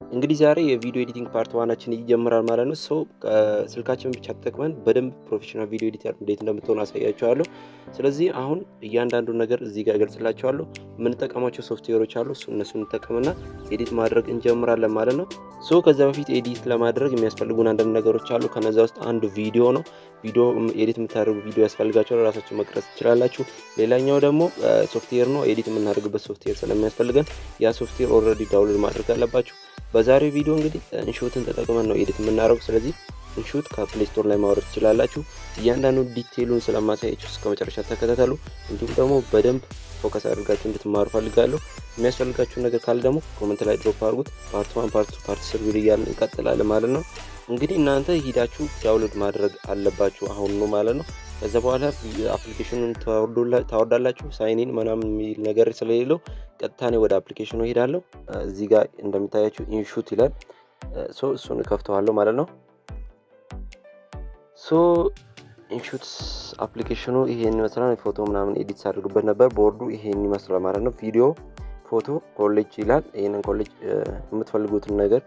እንግዲህ ዛሬ የቪዲዮ ኤዲቲንግ ፓርት ዋናችን ይጀምራል ማለት ነው። ሶ ስልካችን ብቻ ተጠቅመን በደንብ ፕሮፌሽናል ቪዲዮ ኤዲተር እንዴት እንደምትሆን አሳያችኋለሁ። ስለዚህ አሁን እያንዳንዱ ነገር እዚህ ጋር እገልጽላችኋለሁ። የምንጠቀማቸው ሶፍትዌሮች አሉ። እነሱን እንጠቀምና ኤዲት ማድረግ እንጀምራለን ማለት ነው። ሶ ከዛ በፊት ኤዲት ለማድረግ የሚያስፈልጉን አንዳንድ ነገሮች አሉ። ከነዛ ውስጥ አንዱ ቪዲዮ ነው። ቪዲዮ ኤዲት የምታደርጉ ቪዲዮ ያስፈልጋችኋል። ራሳችሁ መቅረጽ ትችላላችሁ። ሌላኛው ደግሞ ሶፍትዌር ነው። ኤዲት የምናደርግበት ሶፍትዌር ስለሚያስፈልገን ያ ሶፍትዌር ኦልሬዲ ዳውንሎድ ማድረግ አለባችሁ። በዛሬው ቪዲዮ እንግዲህ ኢንሾትን ተጠቅመን ነው ኤዲት የምናደርገው። ስለዚህ ኢንሾት ከፕሌይ ስቶር ላይ ማውረድ ትችላላችሁ። እያንዳንዱ ዲቴይሉን ስለማሳያችሁ እስከ መጨረሻ ተከታተሉ። እንዲሁም ደግሞ በደንብ ፎከስ አድርጋችሁ እንድትማሩ ፈልጋለሁ። የሚያስፈልጋችሁ ነገር ካለ ደግሞ ኮሜንት ላይ ድሮፕ አድርጉት። ፓርት 1 ፓርት 2 ፓርት 3 ቪዲዮ እያልን እንቀጥላለን ማለት ነው። እንግዲህ እናንተ ሂዳችሁ ዳውንሎድ ማድረግ አለባችሁ አሁን ነው ማለት ነው። ከዛ በኋላ አፕሊኬሽኑን ታወርዳላችሁ። ሳይኒን ምናምን የሚል ነገር ስለሌለው ቀጥታ ነው ወደ አፕሊኬሽኑ ሄዳለሁ። እዚህ ጋር እንደምታያችሁ ኢንሹት ይላል። እሱን ከፍተዋለሁ ማለት ነው። ኢንሹት አፕሊኬሽኑ ይሄን ይመስላል። ፎቶ ምናምን ኤዲት አድርግበት ነበር። ቦርዱ ይሄን ይመስላል ማለት ነው። ቪዲዮ፣ ፎቶ፣ ኮሌጅ ይላል። ይሄንን ኮሌጅ የምትፈልጉትን ነገር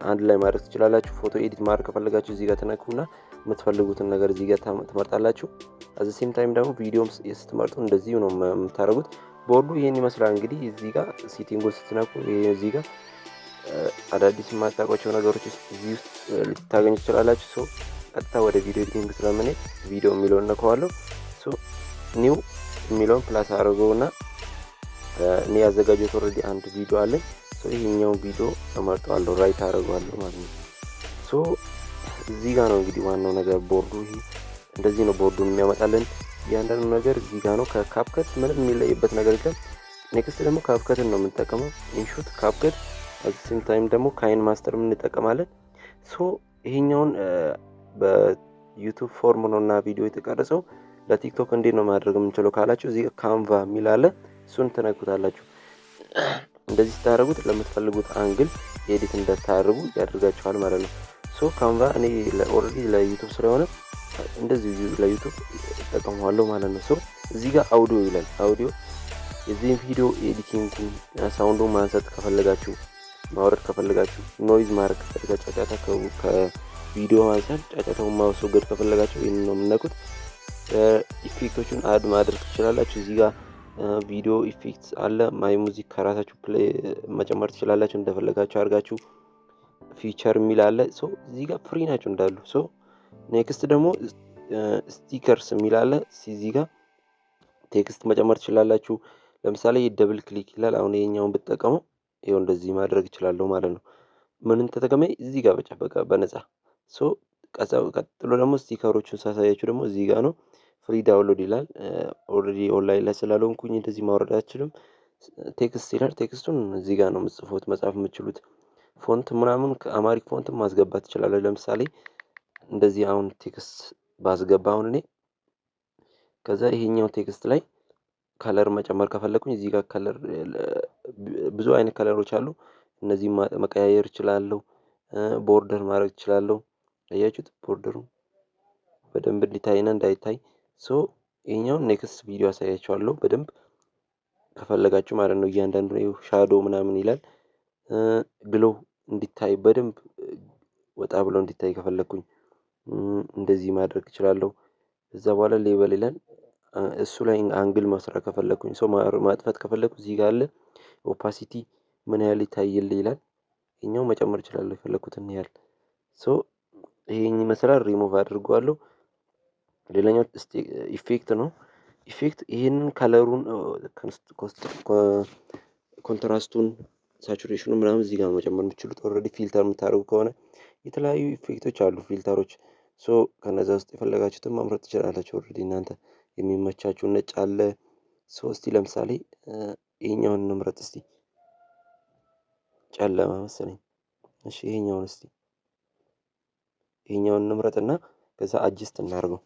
አንድ ላይ ማድረግ ትችላላችሁ። ፎቶ ኤዲት ማድረግ ከፈለጋችሁ እዚህ ጋር ተነኩና የምትፈልጉትን ነገር እዚህ ጋር ትመርጣላችሁ። አዚ ሴም ታይም ደግሞ ቪዲዮም ስትመርጡ እንደዚህ ነው የምታደርጉት። ቦርዱ ይሄን ይመስላል። እንግዲህ እዚህ ጋር ሴቲንጉን ስትነኩ እዚህ ጋር አዳዲስ የማታውቋቸው ነገሮች እዚህ ውስጥ ልታገኙ ትችላላችሁ። ቀጥታ ወደ ቪዲዮ ኤዲቲንግ ስለምንሄድ ቪዲዮ የሚለውን ነካዋለሁ። ኒው የሚለውን ፕላስ አድርገውና እኔ ያዘጋጀሁት ኦልሬዲ አንድ ቪዲዮ አለኝ። ይሄኛውን ቪዲዮ እመርጠዋለሁ፣ ራይት አደርገዋለሁ ማለት ነው። እዚህ ጋር ነው እንግዲህ ዋናው ነገር ቦርዱ ይሄ እንደዚህ ነው ቦርዱን የሚያመጣልን። እያንዳንዱ ነገር እዚህ ጋር ነው። ከካፕከት ምንም የሚለይበት ነገር የለም። ኔክስት ደግሞ ካፕከትን ነው የምንጠቀመው። ኢንሹት ካፕከት አዚም ታይም ደግሞ ካይን ማስተር እንጠቀማለን። ይሄኛውን በዩቲዩብ ፎርም ነውና ቪዲዮ የተቀረጸው ለቲክቶክ እንዴት ነው ማድረግ የምንችለው ካላችሁ እዚህ ካንቫ የሚል አለ። እሱን ትነኩታላችሁ። እንደዚህ ስታደርጉት ለምትፈልጉት አንግል ኤዲት እንድታደርጉ ያደርጋችኋል ማለት ነው። ካንቫ እኔ ኦልሬዲ ለዩቲዩብ ስለሆነ እንደዚህ ለዩቲዩብ ተጠቅመዋለሁ ማለት ነው። እዚህ ጋር አውዲዮ ይላል። አውዲዮ የዚህን ቪዲዮ ኤዲቲንግ ሳውንዱን ማንሳት ከፈለጋችሁ ማውረድ ከፈለጋችሁ ኖይዝ ማድረግ ከፈለጋችሁ ጫጫታ ከቪዲዮ ማንሳት ጫጫታውን ማስወገድ ከፈለጋችሁ ይሄንን ነው የምነኩት። ኢፌክቶቹን አድ ማድረግ ትችላላችሁ። እዚህ ጋር ቪዲዮ ኢፌክት አለ። ማይ ሙዚክ ከራሳችሁ ፕሌይ መጨመር ትችላላችሁ እንደፈለጋችሁ አድርጋችሁ። ፊቸር የሚል አለ። እዚህ ጋር ፍሪ ናቸው እንዳሉ። ኔክስት ደግሞ ስቲከርስ የሚል አለ። እዚህ ጋር ቴክስት መጨመር ትችላላችሁ። ለምሳሌ ደብል ክሊክ ይላል። አሁን ይሄኛውን ብትጠቀመው ይሄው እንደዚህ ማድረግ ይችላል ማለት ነው። ምንን ተጠቅሜ እዚህ ጋር በቃ በነፃ። ቀጥሎ ደግሞ ስቲከሮቹን ሳሳያችሁ ደግሞ እዚህ ጋር ነው። ፍሪ ዳውንሎድ ይላል። ኦልሬዲ ኦንላይን ላይ ስላልሆንኩኝ እንደዚህ ማውረድ አልችልም። ቴክስት ይላል። ቴክስቱን እዚህ ጋር ነው የምትጽፉት መጻፍ የምትችሉት። ፎንት ምናምን ከአማሪክ ፎንት ማስገባት ትችላለህ። ለምሳሌ እንደዚህ አሁን ቴክስት ባስገባ አሁን እኔ ከዛ ይሄኛው ቴክስት ላይ ከለር መጨመር ከፈለኩኝ እዚህ ጋር ከለር ብዙ አይነት ከለሮች አሉ። እነዚህ መቀያየር እችላለሁ። ቦርደር ማድረግ እችላለሁ። አያችሁት? ቦርደሩ በደንብ እንዲታይና እንዳይታይ። ይሄኛው ኔክስት ቪዲዮ አሳያችኋለሁ በደንብ ከፈለጋችሁ ማለት ነው። እያንዳንዱ ሻዶ ምናምን ይላል። ግሎ እንዲታይ በደንብ ወጣ ብሎ እንዲታይ ከፈለኩኝ እንደዚህ ማድረግ እችላለሁ። እዛ በኋላ ሌበል ይላል። እሱ ላይ አንግል መስራት ከፈለኩኝ ማጥፋት ከፈለኩ እዚህ ጋር አለ። ኦፓሲቲ ምን ያህል ይታይል ይላል። ይሄኛው መጨመር እችላለሁ የፈለኩትን ያህል። ይሄን ይመስላል። ሪሙቭ አድርገዋለሁ። ሌላኛው ኢፌክት ነው። ኢፌክት ይሄንን ከለሩን ኮንትራስቱን ሳቹሬሽኑ ምናምን እዚህ ጋር መጨመር የምትችሉት። ኦልሬዲ ፊልተር የምታደርጉ ከሆነ የተለያዩ ኢፌክቶች አሉ ፊልተሮች። ከነዛ ውስጥ የፈለጋችሁትን መምረጥ ትችላላችሁ። ኦልሬዲ እናንተ የሚመቻችሁ ነጭ አለ። እስቲ ለምሳሌ ይሄኛውን እንምረጥ እስቲ። ጨለማ መሰለኝ። እሺ ይሄኛውን እንምረጥና ከዛ አጅስት እናድርገው።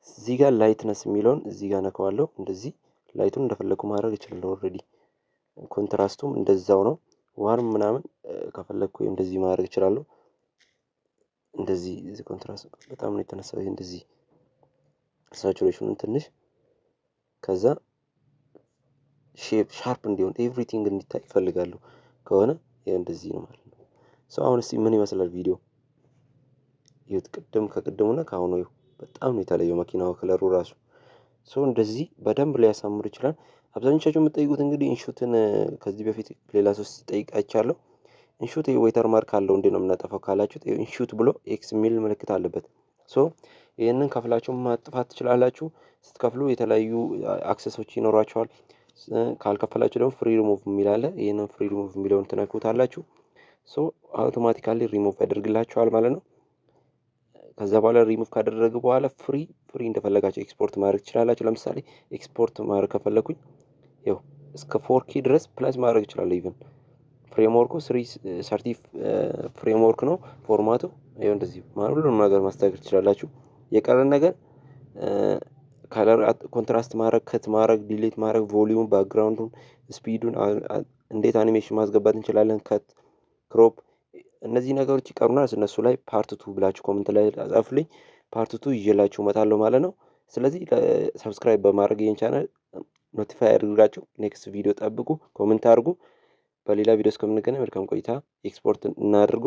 እዚህ ጋር ላይትነስ የሚለውን እዚህ ጋር ነካዋለሁ። እንደዚህ ላይቱን እንደፈለኩ ማድረግ እችላለሁ። ኦልሬዲ ኮንትራስቱም እንደዛው ነው። ዋርም ምናምን ከፈለኩ እንደዚህ ማድረግ እችላለሁ። እንደዚህ ኮንትራስት በጣም ነው የተነሳው። እንደዚህ ሳቹሬሽኑን ትንሽ ከዛ ሼፕ ሻርፕ እንዲሆን ኤቭሪቲንግ እንዲታይ ይፈልጋሉ ከሆነ ይሄ እንደዚህ ነው ማለት ነው። ሰው አሁን እስቲ ምን ይመስላል ቪዲዮ ይሁት ከቅድሙና ከአሁኑ በጣም ነው የተለየው መኪናው ከለሩ ራሱ። እንደዚህ በደንብ ሊያሳምር ይችላል። አብዛኞቻችሁ የምትጠይቁት እንግዲህ ኢንሹትን ከዚህ በፊት ሌላ ሰው ሲጠይቅ አይቻለሁ። ኢንሹት ዌተር ማርክ አለው እንዴት ነው የምናጠፋው ካላችሁት ኢንሹት ብሎ ኤክስ የሚል ምልክት አለበት። ይህንን ከፍላችሁ ማጥፋት ትችላላችሁ። ስትከፍሉ የተለያዩ አክሰሶች ይኖሯቸዋል። ካልከፈላችሁ ደግሞ ፍሪ ሪሙቭ የሚል አለ። ይህንን ፍሪ ሪሙቭ የሚለውን ትነኩታላችሁ። አውቶማቲካሊ ሪሙቭ ያደርግላችኋል ማለት ነው። ከዛ በኋላ ሪሙቭ ካደረገ በኋላ ፍሪ እንደፈለጋችሁ ኤክስፖርት ማድረግ ትችላላችሁ። ለምሳሌ ኤክስፖርት ማድረግ ከፈለኩኝ ይኸው እስከ 4K ድረስ ፕለስ ማድረግ ይችላለሁ። ኢቭን ፍሬምወርኩ 330 ፍሬምወርክ ነው ፎርማቱ። ይኸው እንደዚህ ሁሉንም ነገር ማስተካከል ትችላላችሁ። የቀረን ነገር ከለር ኮንትራስት ማድረግ፣ ከት ማድረግ፣ ዲሌት ማድረግ፣ ቮሊዩም፣ ባክግራውንዱን፣ ስፒዱን እንዴት አኒሜሽን ማስገባት እንችላለን፣ ከት፣ ክሮፕ እነዚህ ነገሮች ይቀሩናል። እነሱ ላይ ፓርት 2 ብላችሁ ኮሜንት ላይ ጻፉልኝ። ፓርት 2 ይዤላችሁ እመጣለሁ ማለት ነው። ስለዚህ ሰብስክራይብ በማድረግ ይህን ቻናል ኖቲፋይ አድርጋችሁ ኔክስት ቪዲዮ ጠብቁ። ኮሜንት አድርጉ። በሌላ ቪዲዮ እስከምንገናኝ መልካም ቆይታ። ኤክስፖርት እናድርጉ።